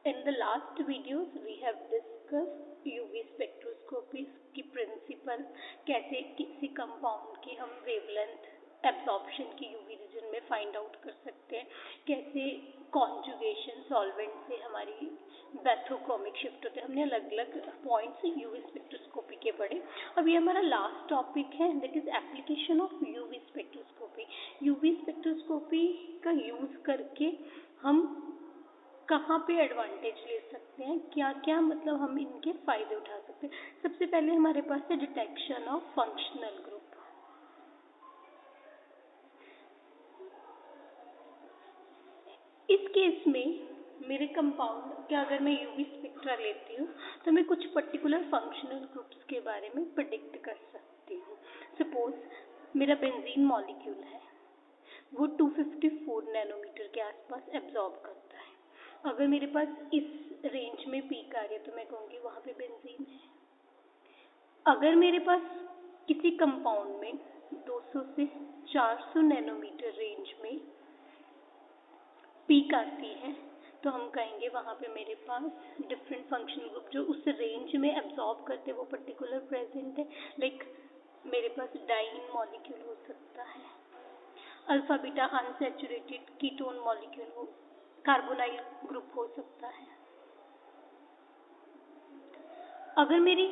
In the last videos we have discussed UV spectroscopy की principal, कैसे किसी compound की हम वेवलेंथ एब्जॉर्प्शन की यूवी रीजन में फाइंड आउट कर सकते हैं, कैसे कॉन्जुगेशन सॉल्वेंट से हमारी बैथोक्रोमिक शिफ्ट होते हैं। हमने अलग अलग पॉइंट्स यूवी स्पेक्ट्रोस्कोपी के पढ़े। अब ये हमारा लास्ट टॉपिक है, that is application of UV spectroscopy. UV spectroscopy का यूज करके हम कहाँ पे एडवांटेज ले सकते हैं, क्या क्या मतलब हम इनके फायदे उठा सकते हैं। सबसे पहले हमारे पास है डिटेक्शन ऑफ फंक्शनल ग्रुप। इस केस में मेरे कंपाउंड का अगर मैं यूवी स्पेक्ट्रा लेती हूँ तो मैं कुछ पर्टिकुलर फंक्शनल ग्रुप्स के बारे में प्रेडिक्ट कर सकती हूँ। सपोज मेरा बेंजीन मॉलिक्यूल है, वो 254 नैनोमीटर के आसपास एब्जॉर्ब करता है। अगर मेरे पास इस रेंज में पीक आ रही है तो मैं कहूँगी वहाँ पे बेंजीन है। अगर मेरे पास किसी कंपाउंड में 200 से 400 नैनोमीटर रेंज में पीक आती है तो हम कहेंगे वहाँ पे मेरे पास डिफरेंट फंक्शनल ग्रुप जो उस रेंज में एब्जॉर्ब करते हैं वो पर्टिकुलर प्रेजेंट है। लाइक मेरे पास डाइन मॉलिक्यूल हो सकता है, alpha beta unsaturated ketone molecule हो, कार्बोनाइल ग्रुप हो सकता है। अगर मेरी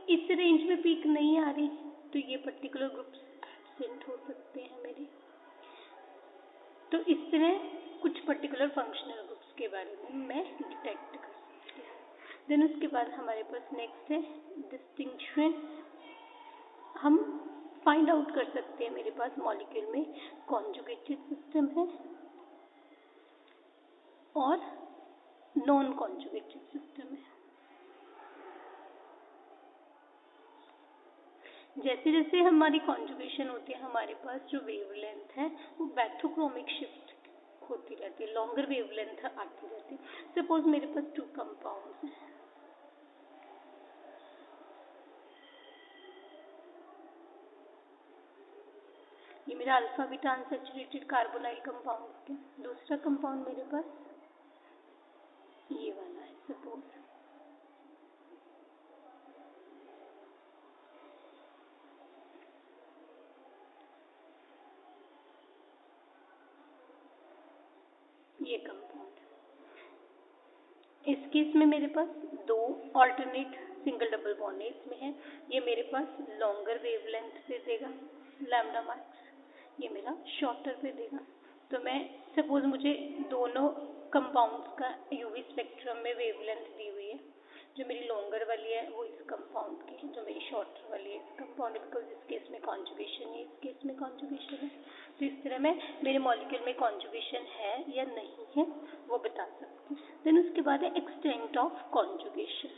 इस रेंज में पीक नहीं आ रही तो ये पर्टिकुलर ग्रुप्स एब्सेंट हो सकते हैं मेरे। तो इस तरह कुछ पर्टिकुलर फंक्शनल ग्रुप्स के बारे में मैं डिटेक्ट कर सकती हूँ। देन उसके बाद हमारे पास नेक्स्ट है डिस्टिंक्शन। हम फाइंड आउट कर सकते हैं मेरे पास मॉलिक्यूल में कॉन्जुगेटेड सिस्टम है और नॉन कॉन्जुगेटेड सिस्टम है। जैसे जैसे हमारी कॉन्जुगेशन होती है हमारे पास जो वेवलेंथ है वो बैथोक्रोमिक शिफ्ट होती रहती है, लॉन्गर वेवलेंथ आती रहती है। सपोज मेरे पास 2 कंपाउंड्स हैं, ये मेरा alpha beta unsaturated carbonyl compound है। दूसरा कंपाउंड मेरे पास ये वाला है। सपोज ये कंपाउंड, इस केस में मेरे पास 2 ऑल्टरनेट सिंगल डबल बॉन्ड इसमें है। ये मेरे पास लॉन्गर वेवलेंथ पे देगा लैम्डा मैक्स, ये मेरा शॉर्टर पे देगा। तो मैं सपोज मुझे दोनों कंपाउंड्स का यूवी स्पेक्ट्रम में वेवलेंथ दी हुई है, जो मेरी लॉन्गर वाली है वो इस कंपाउंड की है, जो मेरी शॉर्टर वाली है इस कंपाउंड, बिकॉज इस केस में कॉन्जुगेशन है, इस केस में कॉन्जुगेशन है। तो इस तरह मैं मेरे मॉलिक्यूल में कॉन्जुगेशन है या नहीं है वो बता सकती हूँ। देन उसके बाद है एक्सटेंट ऑफ कॉन्जुगेशन।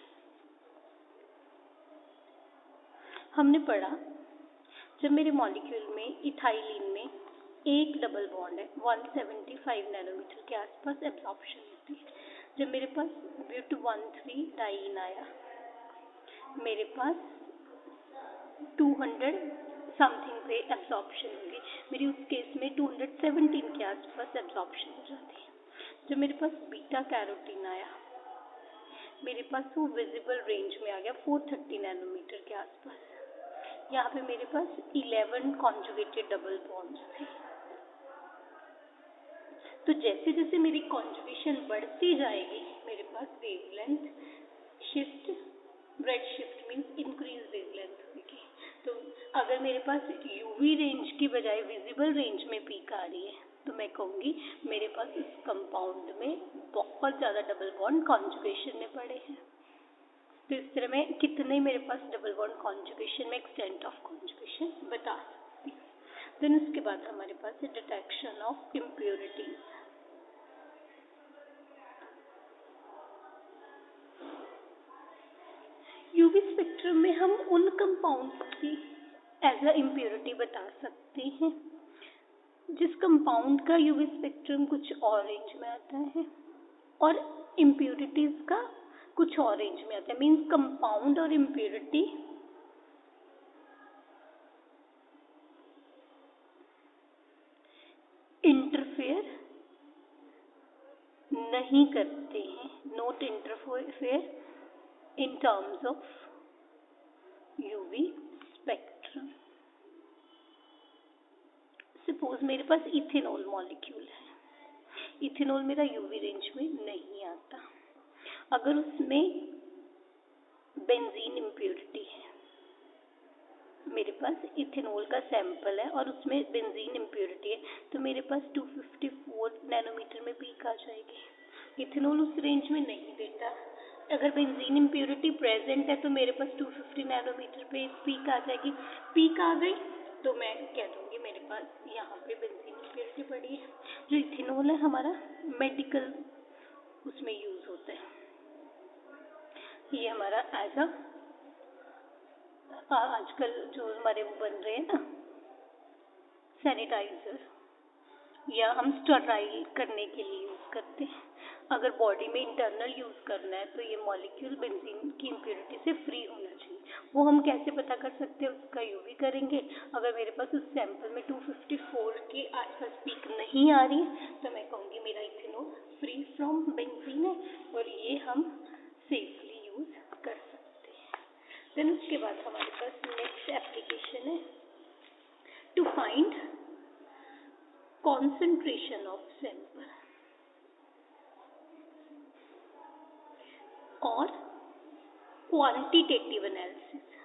हमने पढ़ा जब मेरे मॉलिक्यूल में इथाइलिन में एक डबल बॉन्ड है 175 नैनोमीटर के आसपास एब्जॉर्प्शन होती है। जब मेरे पास ब्यूट 13 डाइन आया, मेरे पास 200 समथिंग पे एब्जॉर्प्शन होगी। मेरी उस केस में 217 के आसपास एब्जॉर्प्शन हो जाती है। जब मेरे पास बीटा कैरोटीन आया, मेरे पास वो विजिबल रेंज में आ गया 430 नैनोमीटर के आसपास। यहाँ पे मेरे पास 11 कॉन्जुगेटेड डबल बॉन्ड्स थे। तो जैसे जैसे मेरी कॉन्जुगेशन बढ़ती जाएगी मेरे पास wavelength shift, red shift means increase wavelength होगी। तो अगर मेरे पास यूवी रेंज की बजाय विजिबल रेंज में पीक आ रही है तो मैं कहूँगी मेरे पास इस कंपाउंड में बहुत ज़्यादा डबल बॉन्ड कॉन्जुगेशन में पड़े हैं। तो इस तरह में कितने मेरे पास डबल बॉन्ड कॉन्जुगेशन में एक्सटेंट ऑफ कॉन्जुगेशन बता सकती हूँ। देन उसके बाद हमारे पास है detection of impurities. UV spectrum में हम उन कंपाउंड्स की एज अ इम्प्योरिटी बता सकते हैं जिस कंपाउंड का यूवी स्पेक्ट्रम कुछ और रेंज में आता है और इम्प्योरिटीज का कुछ और रेंज में आता है। मीन्स कंपाउंड और इम्प्योरिटी इंटरफेयर नहीं करते हैं, not interfere in terms of UV spectrum. Suppose मेरे पास इथेनॉल मॉलिक्यूल है, इथेनॉल मेरा यूवी रेंज में नहीं आता। अगर उसमें बेंजीन इम्प्योरिटी है, मेरे पास इथेनॉल का सैंपल है और उसमें बेंजीन इम्प्योरिटी है, तो मेरे पास 254 नैनोमीटर में पीक आ जाएगी। इथेनॉल उस रेंज में नहीं देता। अगर बेंजीन इम्प्योरिटी प्रेजेंट है तो मेरे पास 250 नैनोमीटर पे पीक आ जाएगी। पीक आ गई तो मैं कह दूंगी मेरे पास यहाँ पे बेंजीन इम्प्योरिटी पड़ी है। जो इथेनॉल है हमारा मेडिकल उसमें यूज होता है। ये हमारा एज आजकल जो हमारे वो बन रहे हैं ना सैनिटाइजर, या हम स्टराइल करने के लिए यूज करते हैं। अगर बॉडी में इंटरनल यूज करना है तो ये मॉलिक्यूल बेंजीन की इम्प्योरिटी से फ्री होना चाहिए। वो हम कैसे पता कर सकते हैं, उसका यूवी करेंगे। अगर मेरे पास उस सैंपल में 254 के आसपास पीक नहीं आ रही तो मैं कहूँगी मेरा इथेनॉल फ्री फ्रॉम बेंजीन है और ये हम सेफली यूज कर सकते हैं। देन उसके बाद हमारे पास नेक्स्ट एप्लीकेशन है to find concentration of sample और क्वांटिटेटिव एनालिसिस।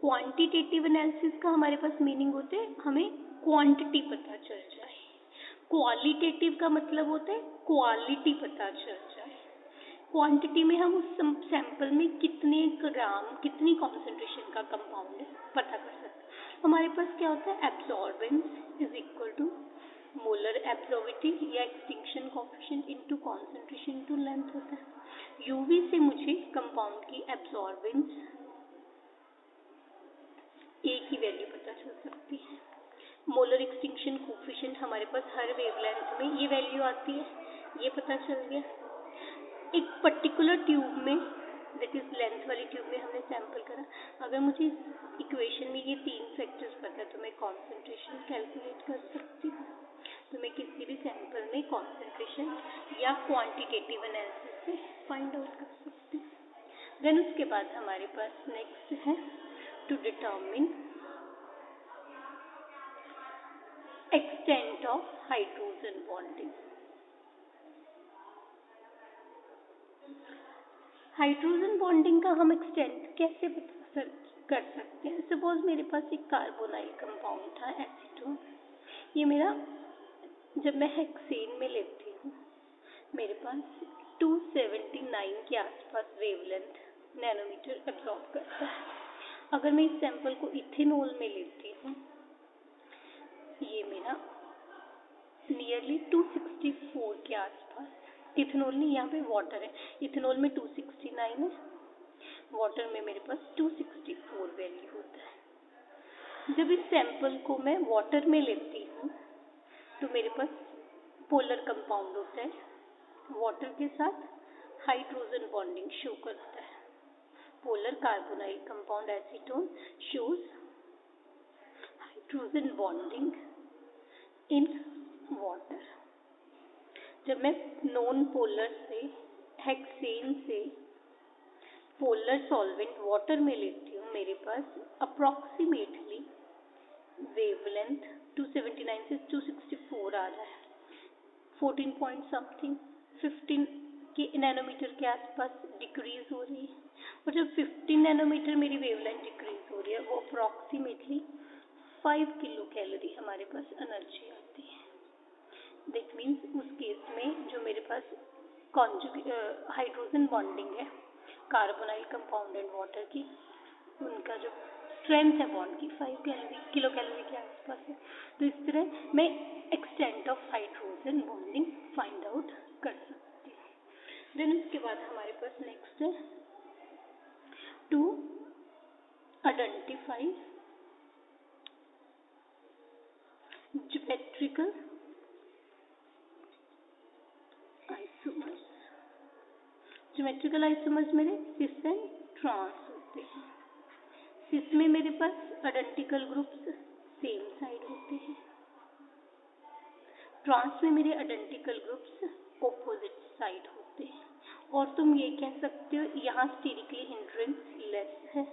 क्वांटिटेटिव एनालिसिस का हमारे पास मीनिंग होता है हमें क्वांटिटी पता चल जाए। क्वालिटेटिव का मतलब होता है क्वालिटी पता चल जाए। क्वांटिटी में हम उस सैंपल में कितने ग्राम कितनी कॉन्सेंट्रेशन का कंपाउंड है पता कर सकते हैं। हमारे पास क्या होता है, absorbance is equal to molar absorptivity या extinction coefficient into concentration into length होता है। यूवी से मुझे कंपाउंड की एब्जॉर्बेंस ए की वैल्यू पता चल सकती है। मोलर एक्सटिंक्शन कोएफिशिएंट हमारे पास हर वेवलेंथ में ये वैल्यू आती है, ये पता चल गया। एक पर्टिकुलर ट्यूब में दैट इज लेंथ वाली ट्यूब में हमने सैंपल करा। अगर मुझे इस इक्वेशन में ये तीन फैक्टर्स पता है तो मैं कॉन्सेंट्रेशन कैलकुलेट कर सकती हूँ। तो मैं किसी भी सैंपल में कॉन्सेंट्रेशन या क्वांटिटेटिव एनालिसिस से फाइंड आउट कर सकती हूँ। देन उसके बाद हमारे पास नेक्स्ट है to determine extent of hydrogen bonding. Hydrogen bonding का हम एक्सटेंट कैसे पता कर सकते हैं। सपोज मेरे पास एक कार्बोनाइल कंपाउंड था एसीटोन, ये मेरा जब मैं हेक्सेन में लेती हूँ मेरे पास 279 के आसपास वेवलेंथ नैनोमीटर एब्जॉर्ब करता है। अगर मैं इस सैंपल को इथेनॉल में लेती हूँ ये मेरा नियरली 264 के आसपास, इथेनॉल नहीं यहाँ पे वाटर है, इथेनॉल में 269 है, वाटर में मेरे पास 264 वैल्यू होता है। जब इस सैंपल को मैं वाटर में लेती हूँ तो मेरे पास पोलर कंपाउंड होता है, वाटर के साथ हाइड्रोजन बॉन्डिंग शो करता है। Polar carbonyl compound acetone shows hydrogen bonding in water. जब मैं नॉन पोलर से हेक्सेन से पोलर सॉल्वेंट वाटर में लेती हूँ मेरे पास अप्रॉक्सीमेटली वेवलेंथ 279 से 264 आ रहा है, 14 पॉइंट समथिंग 15 के नैनोमीटर के आसपास डिक्रीज हो रही है। और जब 15 नैनोमीटर मेरी वेवलेंथ डिक्रीज हो रही है वो अप्रॉक्सीमेटली 5 किलो कैलोरी हमारे पास एनर्जी आती है। दैट मीन्स उस केस में जो मेरे पास हाइड्रोजन बॉन्डिंग है कार्बोनाइल कंपाउंड एंड वाटर की, उनका जो स्ट्रेंथ है बॉन्ड की 5 किलो कैलोरी के आसपास है। तो इस तरह मैं extent of hydrogen bonding find out कर सकती हूँ। देन उसके बाद हमारे पास नेक्स्ट है to identify geometrical isomers. Geometrical isomers मेरे सिस एंड ट्रांस होते हैं। सिस में मेरे पास आइडेंटिकल ग्रुप्स सेम साइड होते हैं, ट्रांस में मेरे आइडेंटिकल ग्रुप्स ऑपोजिट साइड होते हैं। और तुम ये कह सकते हो यहाँ स्टीरिकली हिंड्रेंस लेस है,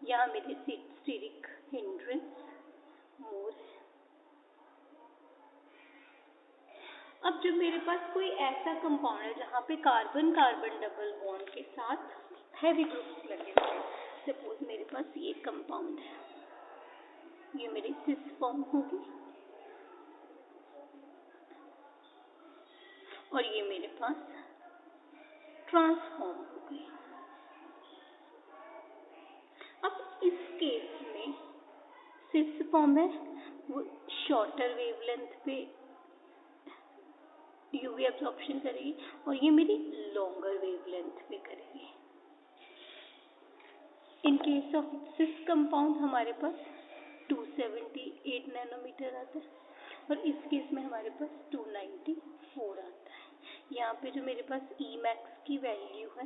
यहाँ मेरे स्टीरिक हिंड्रेंस मोर है। अब जब मेरे पास कोई ऐसा कंपाउंड है जहाँ पे कार्बन कार्बन डबल बॉन्ड के साथ हैवी ग्रुप्स लगे हुए हैं, सपोज मेरे पास ये कंपाउंड है, ये मेरी सिस फॉर्म होगी और ये मेरे पास ट्रांसफॉर्म हो गई। अब इस केस में सिस फॉर्म है, वो शॉर्टर वेवलेंथ पे यूवी एब्जॉर्प्शन करेगी और ये मेरी लॉन्गर वेवलेंथ पे करेगी। In case of cis compound हमारे पास 278 नैनोमीटर आता है और इस केस में हमारे पास 294 आता है। यहाँ पे जो मेरे पास ई मैक्स की वैल्यू है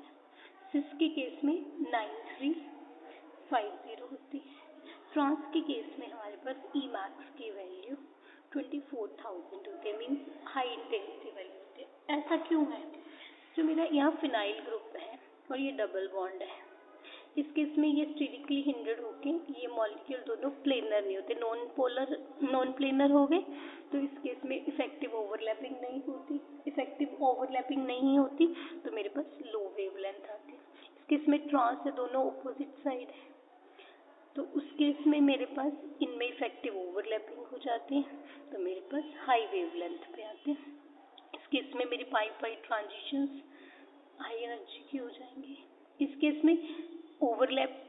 सिस के केस में 9350 होती है, ट्रांस के केस में हमारे पास ई मैक्स की वैल्यू 24,000 होती है, मीन्स हाई इंटेंसिटी वैल्यू होती है। ऐसा क्यों है? जो मेरा यहाँ फिनाइल ग्रुप है और ये डबल बॉन्ड है, इस केस में ये स्टीरिकली हिंड्रेड होके ये मॉलिक्यूल दोनों प्लेनर नहीं होते, नॉन प्लेनर हो गए, तो इस केस में इफेक्टिव ओवरलैपिंग नहीं होती। इफेक्टिव ओवरलैपिंग नहीं होती तो मेरे पास लो वेवलेंथ आती है। इस केस में ट्रांस है, दोनों ऑपोजिट साइड है, तो उस केस में मेरे पास इनमें इफेक्टिव ओवरलैपिंग हो जाती है, तो मेरे पास हाई वेवलेंथ पे आते हैं। इस केस में मेरी पाई ट्रांजिशंस हाई एनर्जी की हो जाएंगी। इस केस में ओवरलैप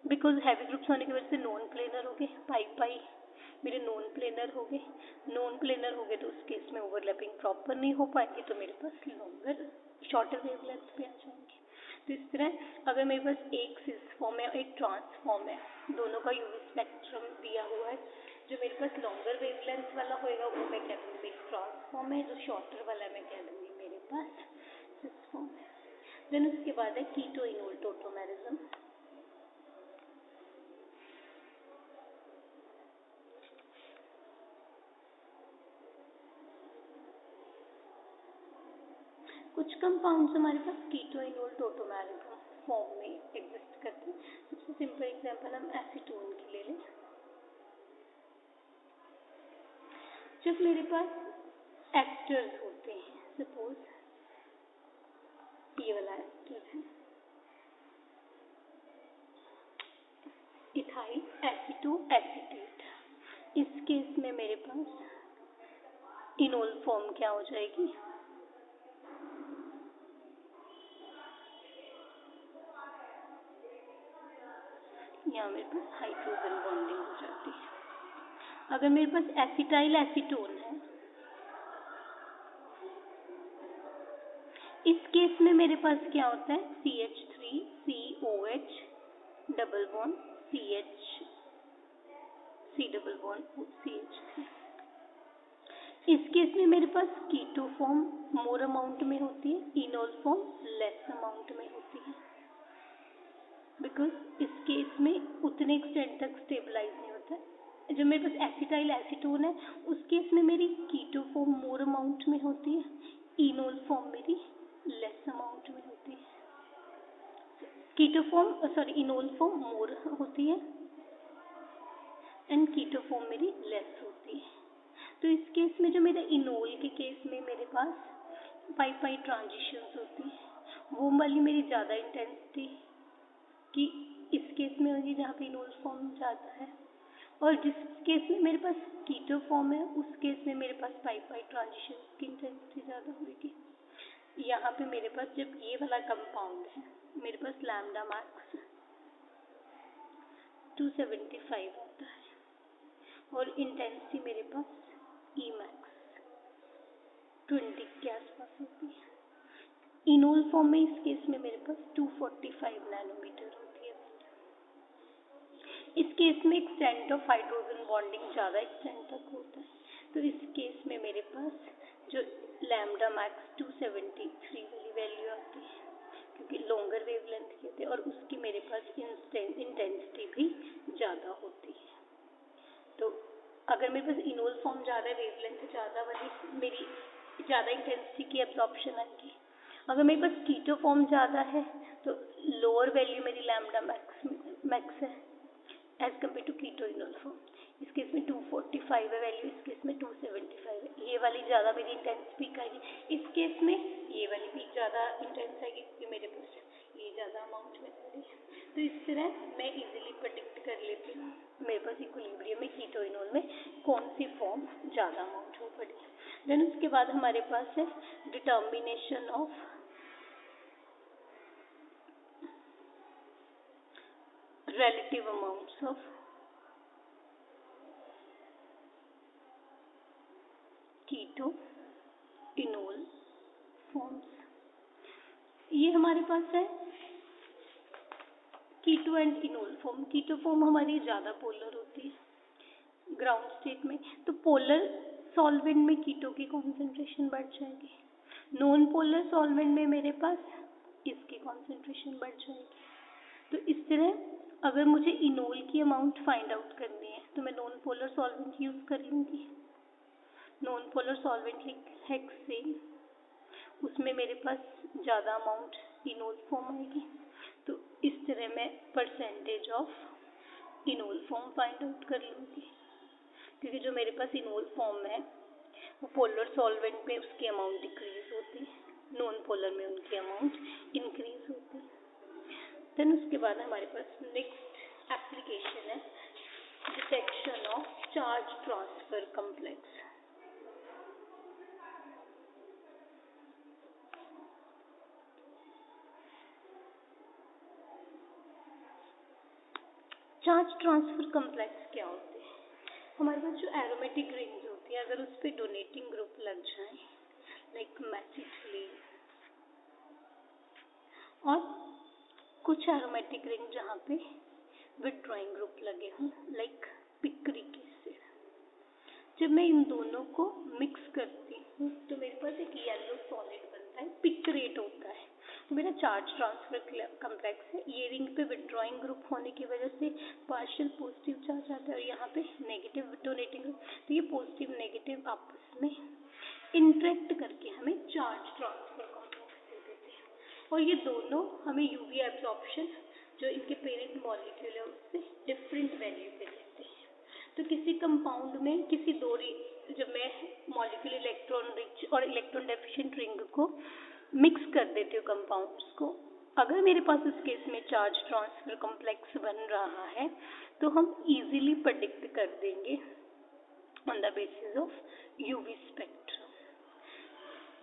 बिकॉज हैवी ग्रुप्स होने की वजह से नॉन प्लेनर हो गए, पाई मेरे नॉन प्लेनर हो गए, तो उस केस में ओवरलैपिंग प्रॉपर नहीं हो पाएगी, तो मेरे पास लॉन्गर शॉर्टर वेवलेंथ पे आ जाएंगे। तो इस तरह अगर मेरे पास एक सिस फॉर्म है और एक ट्रांसफॉर्म है, दोनों का यूवी स्पेक्ट्रम दिया हुआ है, जो मेरे पास लॉन्गर वेवलेंथ वाला होएगा वो मैं कह दूँगी मेरी ट्रांसफॉर्म है, जो शॉर्टर वाला मैं कह दूँगी मेरे पास सिस फॉर्म है। देन उसके बाद है कीटो इनोल टोटोमेरिज्म। कुछ कंपाउंड्स हमारे पास कीटो इनोल टोटोमेरिज्म फॉर्म में एग्जिस्ट करते हैं। सबसे सिंपल एग्जांपल हम एसीटोन की ले लें। जब मेरे पास एस्टर्स होते हैं, सपोज ये वाला एस्टर है इथाइल एसीटोएसीटेट, इस केस में मेरे पास इनोल फॉर्म क्या हो जाएगी? यहाँ मेरे पास हाइड्रोजन बॉन्डिंग हो जाती है। अगर मेरे पास एसिटाइल एसीटोन है, इस केस में मेरे पास क्या होता है? CH3COH double bond C double bond CH3। इस केस में मेरे पास कीटो फॉर्म मोर अमाउंट में होती है, इनोल फॉर्म लेस अमाउंट में होती है, बिकॉज इस केस में उतने एक्सटेंट तक स्टेबलाइज नहीं होता है। जो मेरे पास एसिटाइल एसीटोन है उस केस में मेरी कीटो फॉर्म मोर अमाउंट में होती है, इनोल फॉर्म मेरी लेस अमाउंट में होती है। इनोल फॉर्म मोर होती है एंड कीटो फॉर्म मेरी लेस होती है। तो इस केस में जो मेरे इनोल के केस में मेरे पास पाई ट्रांजिशंस होती है, वो वाली मेरी ज़्यादा इंटेंसिटी कि इस केस में होगी जहाँ पे इनोल फॉर्म ज़्यादा है, और जिस केस में मेरे पास कीटो फॉर्म है उस केस में मेरे पास पाई ट्रांजिशंस की इंटेंसिटी ज़्यादा होगी। यहाँ पे मेरे पास जब ये वाला कंपाउंड है, मेरे पास लैम्डा मैक्स 275 आता है और इंटेंसिटी मेरे पास ई मैक्स 20 के आसपास होती है। इनोल फॉर्म में इस केस में मेरे पास 245 नैनोमीटर होती है। इस केस में एक्सटेंट ऑफ हाइड्रोजन बॉन्डिंग ज़्यादा एक्सटेंट तक होता है, तो इस केस में मेरे पास जो लैम्डा मैक्स 273 वाली वैल्यू आती है, क्योंकि लॉन्गर वेवलेंथ की होती है और उसकी मेरे पास इंटेंसिटी भी ज़्यादा होती है। तो अगर मेरे पास इनोल फॉर्म ज़्यादा है, वेवलेंथ ज़्यादा वाली मेरी ज़्यादा इंटेंसिटी की एब्जॉर्प्शन आएगी। अगर मेरे पास कीटो फॉर्म ज़्यादा है तो लोअर वैल्यू मेरी लैम्डा मैक्स है as compared to keto enol form. इस केस में 245 है वैल्यू, इस केस में 275 है। ये वाली ज़्यादा मेरी इंटेंस पीक आएगी, इस केस में ये वाली पीक ज़्यादा इंटेंस आएगी क्योंकि मेरे पास ये ज़्यादा अमाउंट में पड़ी है। तो इस तरह मैं इजीली प्रेडिक्ट कर लेती हूँ मेरे पास इक्विलिब्रियम में कीटो इनोल में कौन सी फॉर्म ज़्यादा अमाउंट में पड़ी है। देन उसके बाद हमारे पास है determination of relative amounts of keto enol forms। ये हमारे पास है keto and enol form. Keto form हमारी ज़्यादा पोलर होती है ग्राउंड स्टेट में, तो पोलर सॉल्वेंट में कीटो की कॉन्सेंट्रेशन बढ़ जाएगी, नॉन पोलर सॉल्वेंट में मेरे पास इसकी कॉन्सेंट्रेशन बढ़ जाएगी। तो इस तरह अगर मुझे इनोल की अमाउंट फाइंड आउट करनी है तो मैं नॉन पोलर सॉल्वेंट यूज़ कर लूँगी। नॉन पोलर सॉल्वेंट हेक्सेन, उसमें मेरे पास ज़्यादा अमाउंट इनोल फॉर्म आएगी। तो इस तरह मैं percentage of enol form find out कर लूँगी, क्योंकि जो मेरे पास इनोल फॉर्म है वो पोलर सॉल्वेंट में उसकी अमाउंट डिक्रीज होती है, नॉन पोलर में उनकी अमाउंट इंक्रीज होती है। देन उसके बाद हमारे पास नेक्स्ट एप्लीकेशन है detection of charge transfer complex. Charge transfer complex क्या होते हैं? हमारे पास जो एरोमेटिक रिंग्स होती है अगर उस पर डोनेटिंग ग्रुप लग जाए लाइक मैसिटिलीन, और कुछ एरोमेटिक रिंग जहाँ पे विथड्रॉइंग ग्रुप लगे हों लाइक पिक्रिक एसिड, जब मैं इन दोनों को मिक्स करती हूँ तो मेरे पास एक येलो सॉलिड बनता है, पिक्रेट होता है। तो मेरा चार्ज ट्रांसफर कॉम्प्लेक्स है, ये रिंग पे विथड्रॉइंग ग्रुप होने की वजह से पार्शियल पॉजिटिव चार्ज आता है और यहाँ पे नेगेटिव डोनेटिंग ग्रुप, तो ये पॉजिटिव नेगेटिव आपस में इंटरेक्ट करके हमें चार्ज ट्रांसफर कॉम्प्लेक्स दे देते हैं। और ये दोनों हमें यूवी एब्जॉर्प्शन जो इनके पेरेंट मॉलिक्यूल है उससे डिफरेंट वैल्यू पे देते हैं। तो किसी कंपाउंड में किसी दो जब मैं मॉलिक्यूल इलेक्ट्रॉन रिच और इलेक्ट्रॉन डेफिशिएंट रिंग को मिक्स कर देती हूँ कंपाउंड्स को, अगर मेरे पास इस केस में चार्ज ट्रांसफर कॉम्प्लेक्स बन रहा है तो हम इजीली प्रेडिक्ट कर देंगे on the basis of UV spectrum.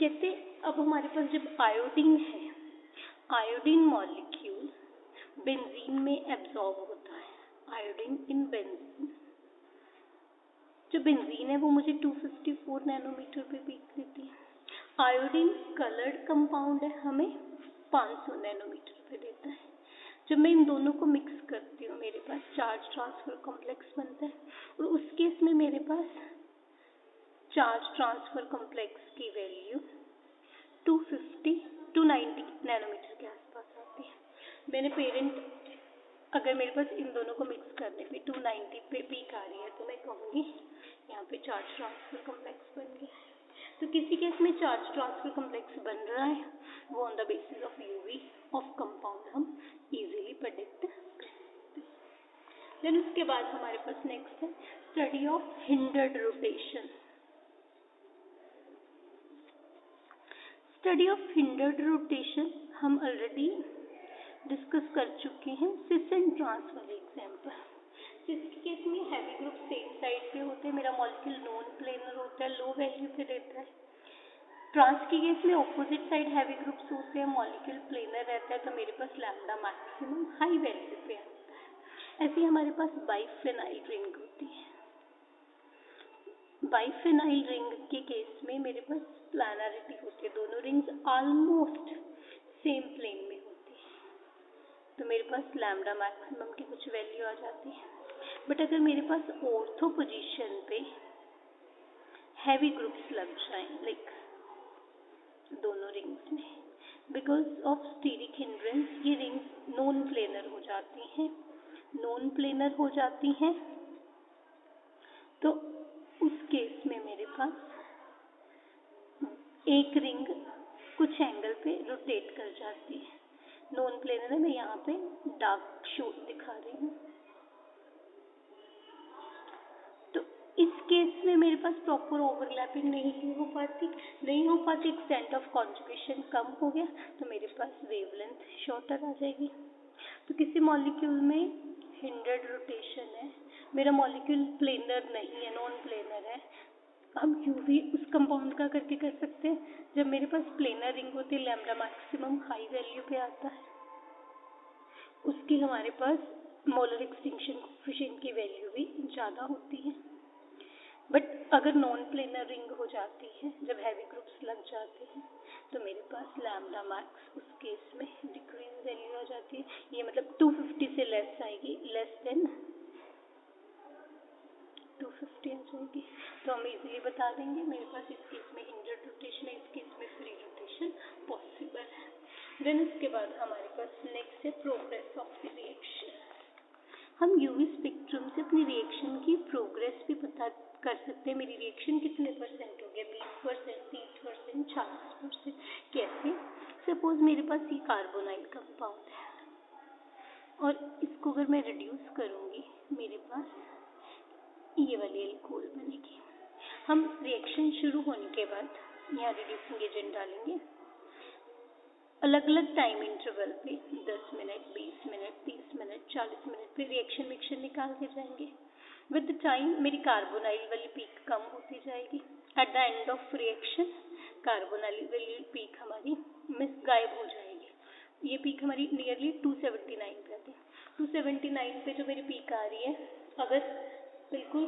कहते अब हमारे पास जब आयोडीन है, आयोडीन मॉलिक्यूल बेंजीन में एब्जॉर्ब होता है, आयोडीन इन बेंजीन, जो बेंजीन है वो मुझे 254 नैनोमीटर पे पीक देती है। आयोडीन कलर्ड कंपाउंड है, हमें 500 नैनोमीटर पे देता है। जब मैं इन दोनों को मिक्स करती हूँ मेरे पास चार्ज ट्रांसफर कॉम्प्लेक्स बनता है, और उस केस में मेरे पास चार्ज ट्रांसफर कॉम्प्लेक्स की वैल्यू 290 नैनोमीटर के आसपास आती है। मैंने पेरेंट अगर मेरे पास इन दोनों को मिक्स करने पे 290 पे पीक आ रही है तो मैं कहूँगी यहाँ पे चार्ज ट्रांसफर कॉम्प्लेक्स बन गया है। तो किसी केस में चार्ज ट्रांसफर कॉम्प्लेक्स बन रहा है वो on the basis of UV of compound हम इजीली प्रेडिक्ट कर सकते हैं। देन उसके बाद हमारे पास नेक्स्ट है study of hindered rotation. Study of hindered rotation हम ऑलरेडी डिस्कस कर चुके हैं सिस एंड ट्रांस वाले एग्जाम्पल। सिस के केस में हैवी ग्रुप सेम साइड पे होते हैं, मेरा मॉलिक्यूल नॉन प्लेनर होता है, लो वैल्यू पे रहता है। ट्रांस के केस में ऑपोजिट साइड हैवी ग्रुप्स होते हैं, मॉलिक्यूल प्लेनर रहता है, तो मेरे पास लैम्डा मैक्सिमम हाई वैल्यू पे आता है। ऐसे हमारे पास बाइफेनाइल रिंग होती है। बाइफेनाइल रिंग के केस में मेरे पास प्लानरिटी होती है, दोनों रिंग्स ऑलमोस्ट सेम प्लेन में होती है, तो मेरे पास लैम्डा मैक्सिमम की कुछ वैल्यू आ जाती है। बट अगर मेरे पास ऑर्थो पोजीशन पे हैवी ग्रुप्स लग जाएं लाइक दोनों रिंग्स में, बिकॉज ऑफ स्टीरिक हिंड्रेंस ये रिंग्स नॉन प्लेनर हो जाती हैं, नॉन प्लेनर हो जाती हैं, तो उस केस में मेरे पास एक रिंग कुछ एंगल पे रोटेट कर जाती है। नॉन प्लेनर है, मैं यहाँ पे डार्क शोड दिखा रही हूँ। तो इस केस में मेरे पास प्रॉपर ओवरलैपिंग नहीं हो पाती, एक्सटेंट ऑफ कॉन्जुगेशन कम हो गया, तो मेरे पास वेवलेंथ शॉर्टर आ जाएगी। तो किसी मॉलिक्यूल में हिंडर्ड रोटेशन है, मेरा मॉलिक्यूल प्लेनर नहीं है, नॉन प्लेनर है, हम यूवी उस कंपाउंड का करके कर सकते हैं। जब मेरे पास प्लेनर रिंग होती है, लैम्डा मैक्सिमम हाई वैल्यू पे आता है, उसकी हमारे पास मोलर एक्सटिंक्शन कोएफिशिएंट की वैल्यू भी ज़्यादा होती है। बट अगर नॉन प्लेनर रिंग हो जाती है, जब हैवी ग्रुप्स लग जाते हैं, तो मेरे पास लैम्डा मैक्स उस केस में डिक्रीज वैल्यू आ जाती है। ये मतलब 250 से लेस आएगी, लेस देन 250 आ जाएगी। तो हम इजीली बता देंगे मेरे पास इस केस में हिंडर्ड रोटेशन है, इस केस में फ्री रोटेशन पॉसिबल है। देन इसके बाद हमारे पास नेक्स्ट है प्रोग्रेस ऑफ द रिएक्शन। हम यूवी स्पेक्ट्रम से अपनी रिएक्शन की प्रोग्रेस भी पता कर सकते हैं। मेरी रिएक्शन कितने परसेंट हो गया, 20%, 30%, 40%। कैसे? सपोज मेरे पास ये कार्बोनाइल कंपाउंड है और इसको अगर मैं रिड्यूस करूँगी, मेरे पास ये वाली एल्कोहल बनेगी। हम रिएक्शन शुरू होने के बाद यहाँ रिड्यूसिंग एजेंट डालेंगे, अलग अलग टाइम इंटरवल पे 10 मिनट, 20 मिनट, 30 मिनट, 40 मिनट पे रिएक्शन मिक्सचर निकालते जाएंगे। विद द टाइम मेरी कार्बोनाइल वाली पीक कम होती जाएगी। At the end of reaction carbonyl वाली पीक हमारी गायब हो जाएगी। ये पीक हमारी नियरली 279 पे आती है। 279 पे जो मेरी पीक आ रही है, अगर बिल्कुल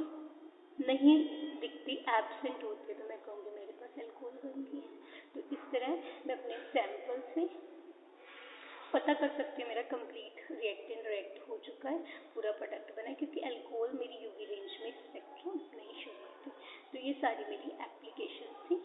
नहीं दिखती, एब्सेंट होती है, तो मैं कहूँगी मेरे पास एल्कोहल बन गई है। तो इस तरह मैं अपने सैंपल से पता कर सकती हूँ मेरा कंप्लीट रिएक्टेंट रिएक्ट हो चुका है, पूरा प्रोडक्ट बना है, क्योंकि अल्कोहल मेरी यूवी रेंज में स्पेक्ट्रम नहीं शो करती। तो ये सारी मेरी एप्लीकेशन थी।